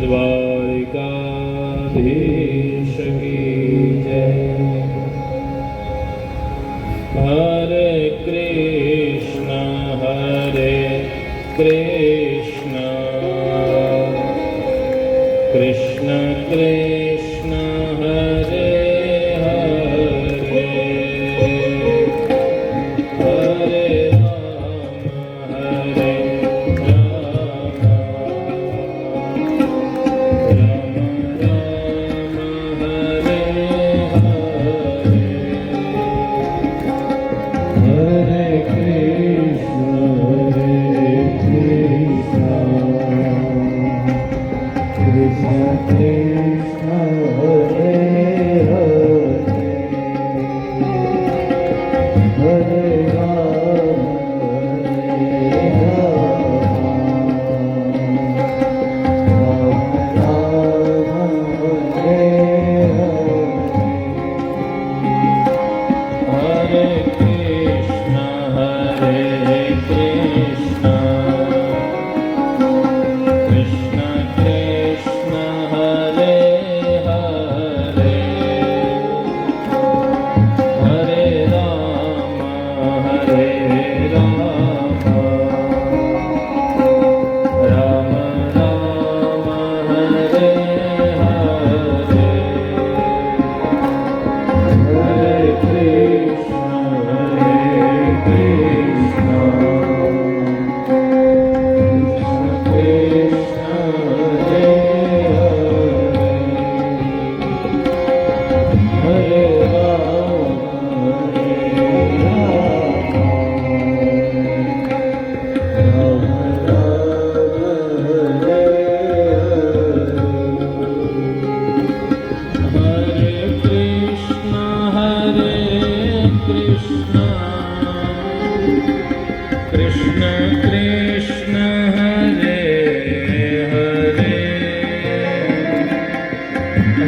द्वारिकाधीश की जय। हरे कृष्ण कृष्ण कृष्ण हरे हरे,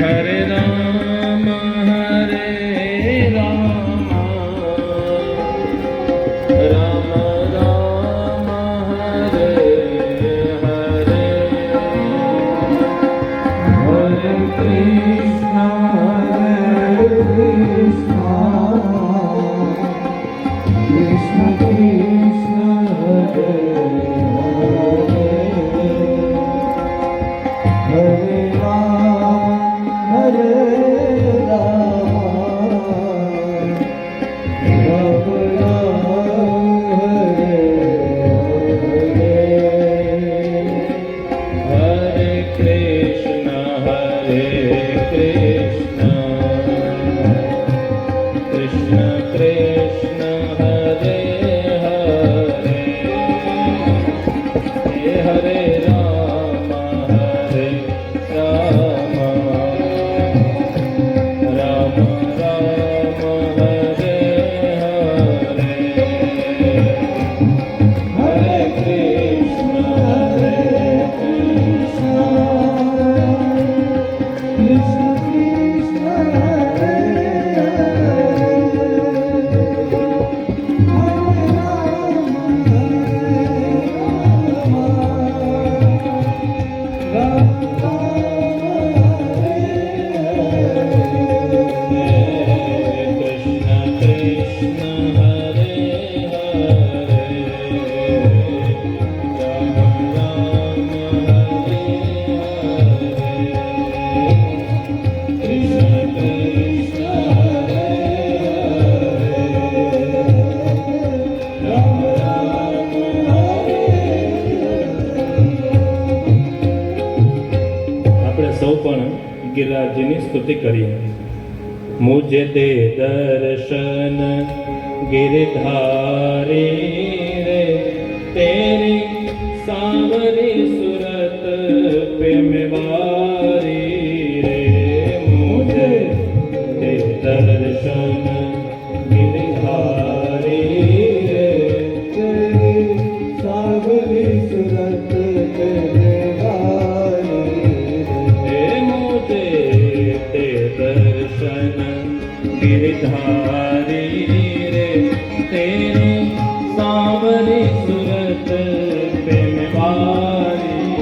हरे राम गिरिराजनी स्तुति करिए। मुझे दे दर्शन गिरधारी रे, तेरी सांवरी सूरत पे मेवारी रे। मुझे दे दर्शन गिरधारी रे, तेरी सांवरी सूरत पे गिरधारी रे, तेरी सांवरी सूरत पे मेवारी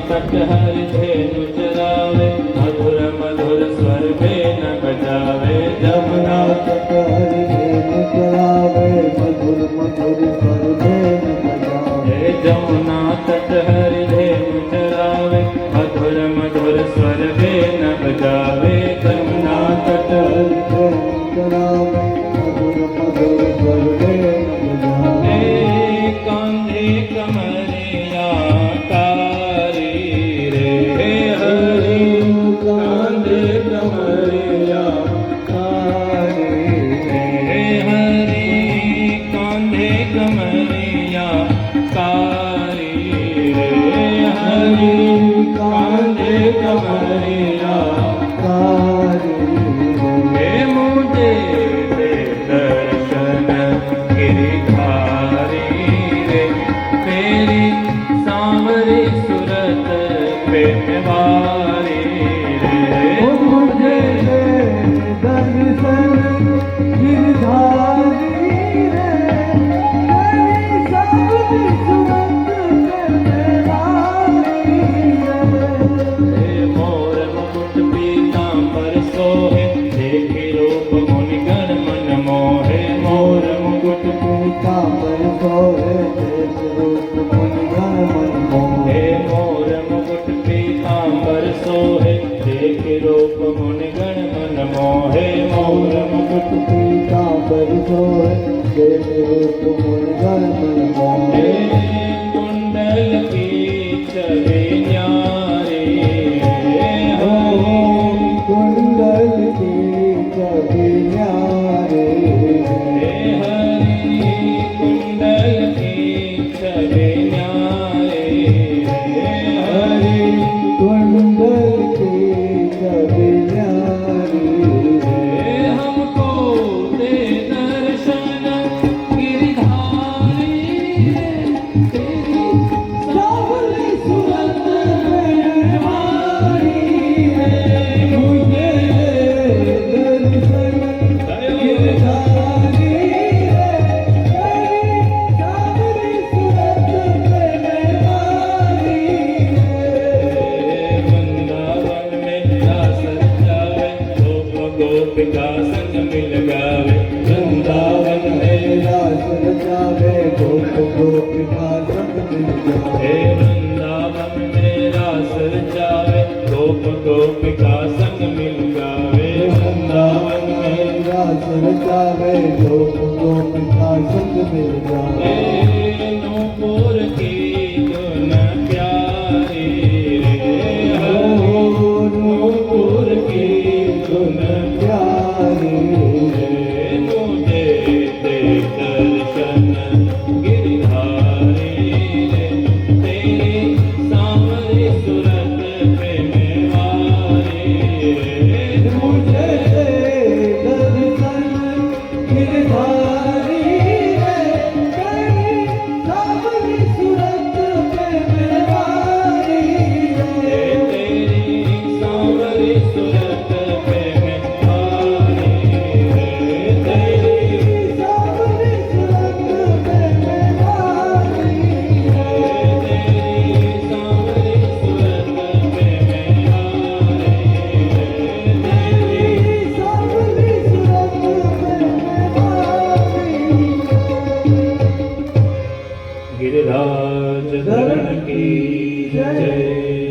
तट हरि धेनु चरावे मधुर मधुर स्वर भेन बजावे जमुना तट हरि धेनु चरावे मधुर मधुर स्वर भेन बजावे हे जमुना तट हरि धेनु चरावे मधुर मधुर स्वर भेन बजावे जमुना तट हरि धेनु चरावे मधुर मधुर स्वर भेन बजावे हे कांधे कमरिया तारी रे हे हरि कांधे कमरिया तारे हे हरि कांधे कमरिया तारी रे हरि कांधे कमरिया तारे हे मुझे दे दर्शन गिरधारी रे तेरी सांवरी सूरत पे निवारी रे मुझे दर्शन गिरधारी रे तेरी सांवरी सूरत पे निवारी रे हे मोर मुकुट पीतांबर सोहे देखी रूप मुनि गण मन मोहे मोर मुकुट पीतांबर सोहे देख रूप मुनि गण मन मोहे हे मोर मुकुट पीतांबर सोहे देखी रूप मुनि गण मन मोहे मोर मुकुट पीतांबर सोहे देख रूप मुनि गण मन मोहे हे कुंडल की छवि न्यारी ओ हो कुंडल की कभी न्यारे हे हरि कुंडल की छवि न्यारे हे हरि कुंडल की कभी न्यारे हे हमको दे दर्शन गिरधारी तेरी सावली सूरत में मारी है मुझे दर्शन गिरधारी है तेरी सावली सूरत में मारी है वृंदावन में दास रचावे गोप गोपिका संग मिल गावे वृंदावन में रास रचावे गोप गोपिका संग मिल जावे हे वृंदावन में रास रचावे गोप गोपिका संग मिल गावे वृंदावन में रास रचावे गोप गोपिका संग मिल जावे हे नूपुर की धुन प्यारी रे हरि नूपुर की धुन प्यारे हे मुझे दे दर्शन गिरधारी रे तेरी सांवरी सूरत पे निवारी रे मुझे दर्शन गिरधारी है तेरी सावली सूरत पे निवारी हे है तेरी सांवरी सूरत पे निवारी रे तेरी सावली सूरत पे निवारी है तेरी सांवरी सूरत पे निवारी रे तेरी सावली सूरत पे निवारी गिरिराज धरण की जय